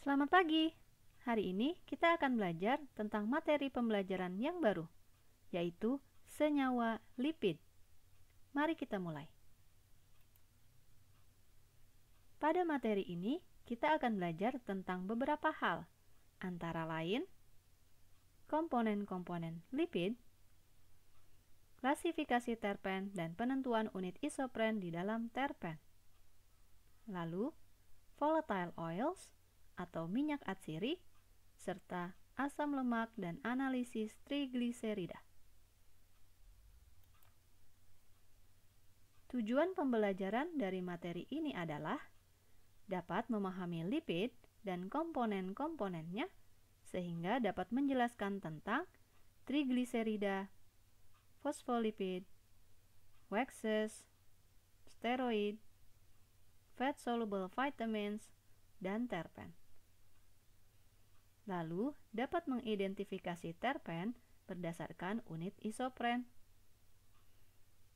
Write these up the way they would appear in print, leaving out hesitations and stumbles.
Selamat pagi. Hari ini kita akan belajar tentang materi pembelajaran yang baru, yaitu senyawa lipid. Mari kita mulai. Pada materi ini, kita akan belajar tentang beberapa hal, antara lain komponen-komponen lipid, klasifikasi terpen dan penentuan unit isopren di dalam terpen. Lalu, volatile oils atau minyak atsiri, serta asam lemak dan analisis trigliserida. Tujuan pembelajaran dari materi ini adalah dapat memahami lipid dan komponen-komponennya sehingga dapat menjelaskan tentang trigliserida, fosfolipid, waxes, steroid, fat-soluble vitamins, dan terpen. Lalu, dapat mengidentifikasi terpen berdasarkan unit isopren.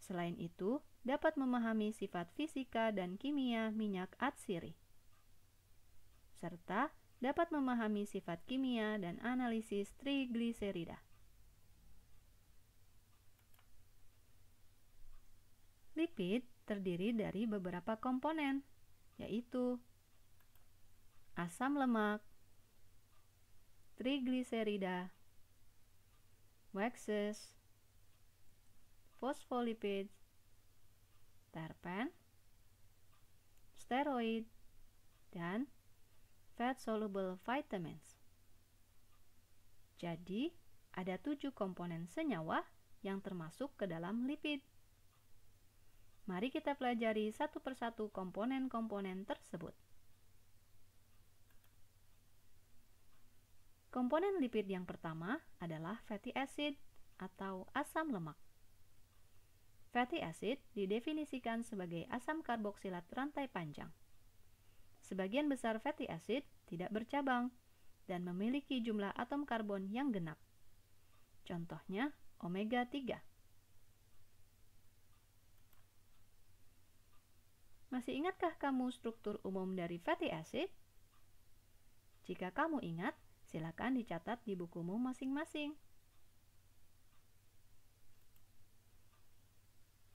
Selain itu, dapat memahami sifat fisika dan kimia minyak atsiri, serta dapat memahami sifat kimia dan analisis trigliserida. Lipid terdiri dari beberapa komponen, yaitu asam lemak, trigliserida, waxes, fosfolipid, terpen, steroid, dan fat-soluble vitamins. Jadi, ada 7 komponen senyawa yang termasuk ke dalam lipid. Mari kita pelajari satu persatu komponen-komponen tersebut. Komponen lipid yang pertama adalah fatty acid atau asam lemak. Fatty acid didefinisikan sebagai asam karboksilat rantai panjang. Sebagian besar fatty acid tidak bercabang dan memiliki jumlah atom karbon yang genap. Contohnya omega 3. Masih ingatkah kamu struktur umum dari fatty acid? Jika kamu ingat, silakan dicatat di bukumu masing-masing.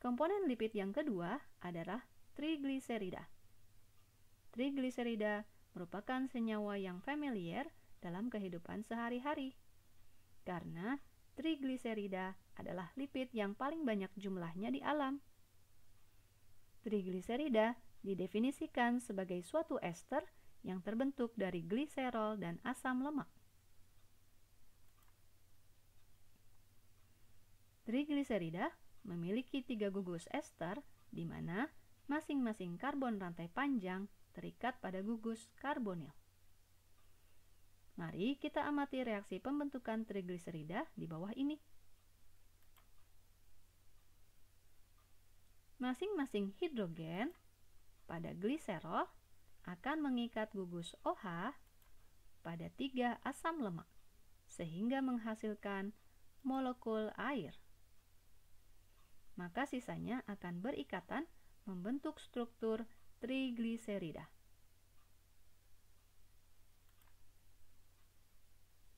Komponen lipid yang kedua adalah trigliserida. Trigliserida merupakan senyawa yang familiar dalam kehidupan sehari-hari. Karena trigliserida adalah lipid yang paling banyak jumlahnya di alam. Trigliserida didefinisikan sebagai suatu ester yang terbentuk dari gliserol dan asam lemak. Trigliserida memiliki 3 gugus ester di mana masing-masing karbon rantai panjang terikat pada gugus karbonil. Mari kita amati reaksi pembentukan trigliserida di bawah ini. Masing-masing hidrogen pada gliserol akan mengikat gugus OH pada 3 asam lemak, sehingga menghasilkan molekul air. Maka sisanya akan berikatan membentuk struktur trigliserida.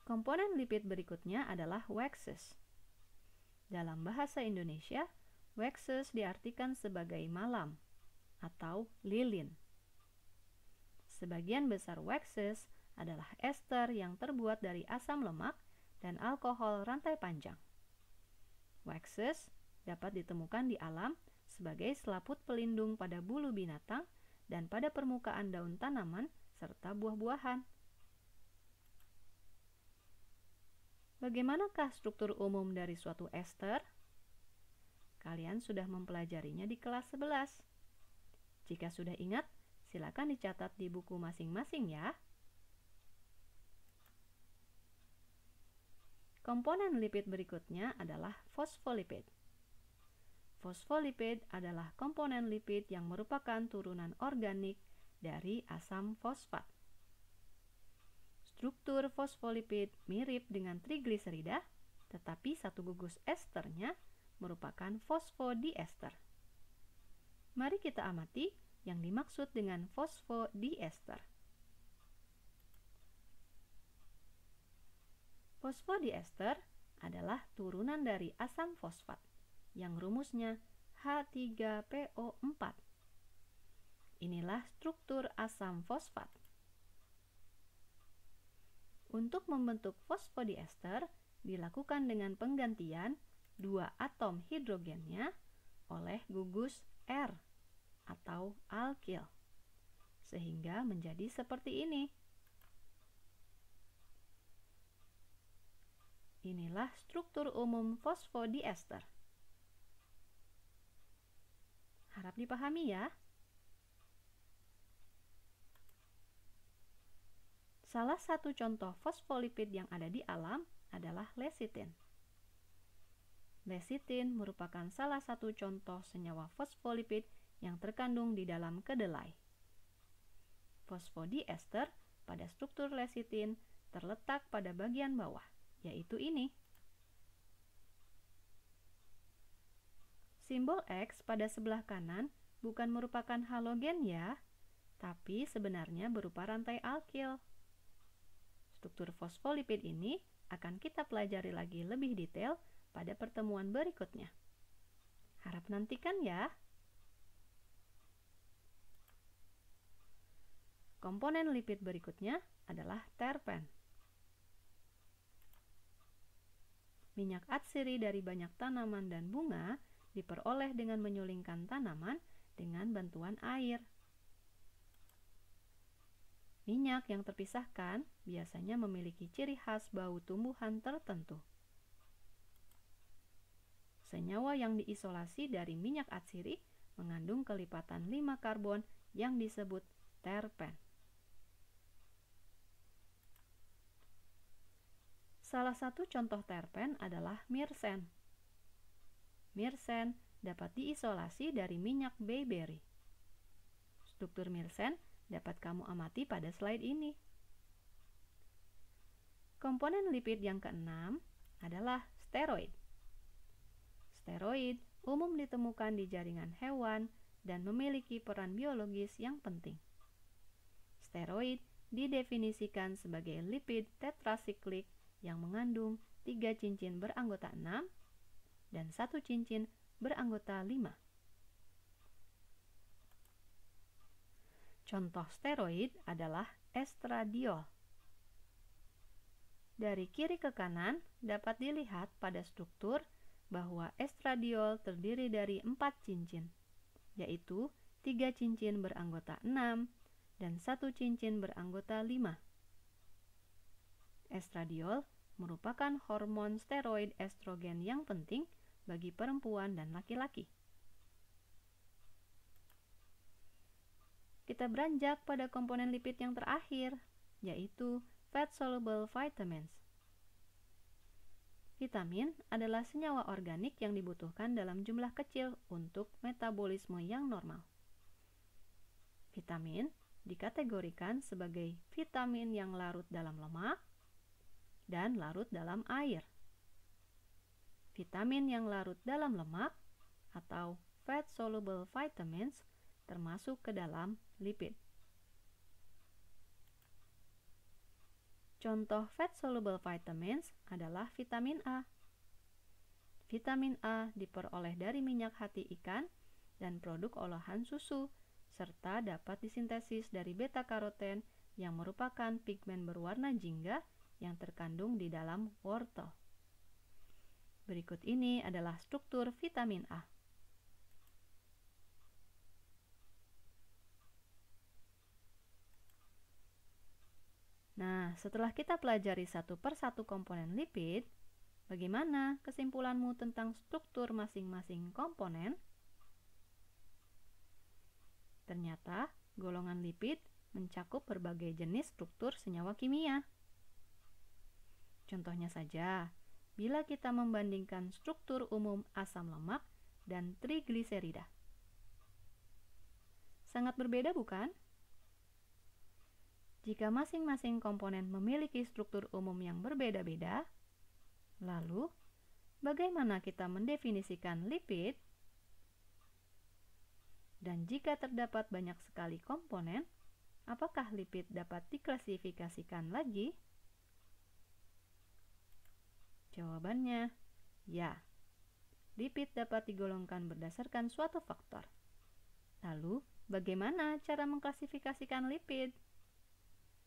Komponen lipid berikutnya adalah waxes. Dalam bahasa Indonesia, waxes diartikan sebagai malam atau lilin. Sebagian besar waxes adalah ester yang terbuat dari asam lemak dan alkohol rantai panjang. Waxes dapat ditemukan di alam sebagai selaput pelindung pada bulu binatang dan pada permukaan daun tanaman serta buah-buahan. Bagaimanakah struktur umum dari suatu ester? Kalian sudah mempelajarinya di kelas 11. Jika sudah ingat, silakan dicatat di buku masing-masing ya. Komponen lipid berikutnya adalah fosfolipid. Fosfolipid adalah komponen lipid yang merupakan turunan organik dari asam fosfat. Struktur fosfolipid mirip dengan trigliserida, tetapi satu gugus esternya merupakan fosfodiester. Mari kita amati yang dimaksud dengan fosfodiester. Fosfodiester adalah turunan dari asam fosfat yang rumusnya H3PO4. Inilah struktur asam fosfat. Untuk membentuk fosfodiester dilakukan dengan penggantian dua atom hidrogennya oleh gugus R atau alkil, sehingga menjadi seperti ini. Inilah struktur umum fosfodiester. Harap dipahami ya. Salah satu contoh fosfolipid yang ada di alam adalah lecitin. Lecitin merupakan salah satu contoh senyawa fosfolipid yang terkandung di dalam kedelai. Fosfodiester pada struktur lecitin terletak pada bagian bawah, yaitu ini. Simbol X pada sebelah kanan bukan merupakan halogen ya, tapi sebenarnya berupa rantai alkil. Struktur fosfolipid ini akan kita pelajari lagi lebih detail pada pertemuan berikutnya. Harap nantikan ya. Komponen lipid berikutnya adalah terpen. Minyak atsiri dari banyak tanaman dan bunga diperoleh dengan menyulingkan tanaman dengan bantuan air. Minyak yang terpisahkan biasanya memiliki ciri khas bau tumbuhan tertentu. Senyawa yang diisolasi dari minyak atsiri mengandung kelipatan 5 karbon yang disebut terpen. Salah satu contoh terpen adalah myrcen. Myrcen dapat diisolasi dari minyak bayberry. Struktur myrcen dapat kamu amati pada slide ini. Komponen lipid yang keenam adalah steroid. Steroid umum ditemukan di jaringan hewan dan memiliki peran biologis yang penting. Steroid didefinisikan sebagai lipid tetrasiklik yang mengandung 3 cincin beranggota 6 dan 1 cincin beranggota 5. Contoh steroid adalah estradiol. Dari kiri ke kanan dapat dilihat pada struktur bahwa estradiol terdiri dari 4 cincin, yaitu 3 cincin beranggota 6 dan 1 cincin beranggota 5. Estradiol merupakan hormon steroid estrogen yang penting bagi perempuan dan laki-laki. Kita beranjak pada komponen lipid yang terakhir, yaitu fat-soluble vitamins. Vitamin adalah senyawa organik yang dibutuhkan dalam jumlah kecil untuk metabolisme yang normal. Vitamin dikategorikan sebagai vitamin yang larut dalam lemak dan larut dalam air. Vitamin yang larut dalam lemak atau fat-soluble vitamins termasuk ke dalam lipid. Contoh fat-soluble vitamins adalah vitamin A. Vitamin A diperoleh dari minyak hati ikan dan produk olahan susu, serta dapat disintesis dari beta-karoten yang merupakan pigmen berwarna jingga yang terkandung di dalam wortel. Berikut ini adalah struktur vitamin A. Nah, setelah kita pelajari satu persatu komponen lipid, bagaimana kesimpulanmu tentang struktur masing-masing komponen? Ternyata, golongan lipid mencakup berbagai jenis struktur senyawa kimia. Contohnya saja, bila kita membandingkan struktur umum asam lemak dan trigliserida. Sangat berbeda bukan? Jika masing-masing komponen memiliki struktur umum yang berbeda-beda, lalu bagaimana kita mendefinisikan lipid? Dan jika terdapat banyak sekali komponen, apakah lipid dapat diklasifikasikan lagi? Jawabannya, ya. Lipid dapat digolongkan berdasarkan suatu faktor. Lalu, bagaimana cara mengklasifikasikan lipid?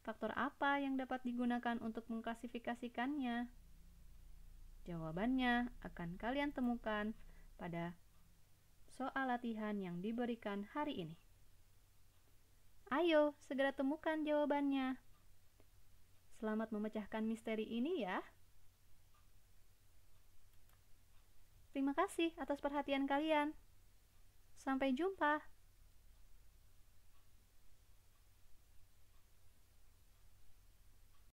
Faktor apa yang dapat digunakan untuk mengklasifikasikannya? Jawabannya akan kalian temukan pada soal latihan yang diberikan hari ini. Ayo, segera temukan jawabannya. Selamat memecahkan misteri ini ya. Terima kasih atas perhatian kalian. Sampai jumpa.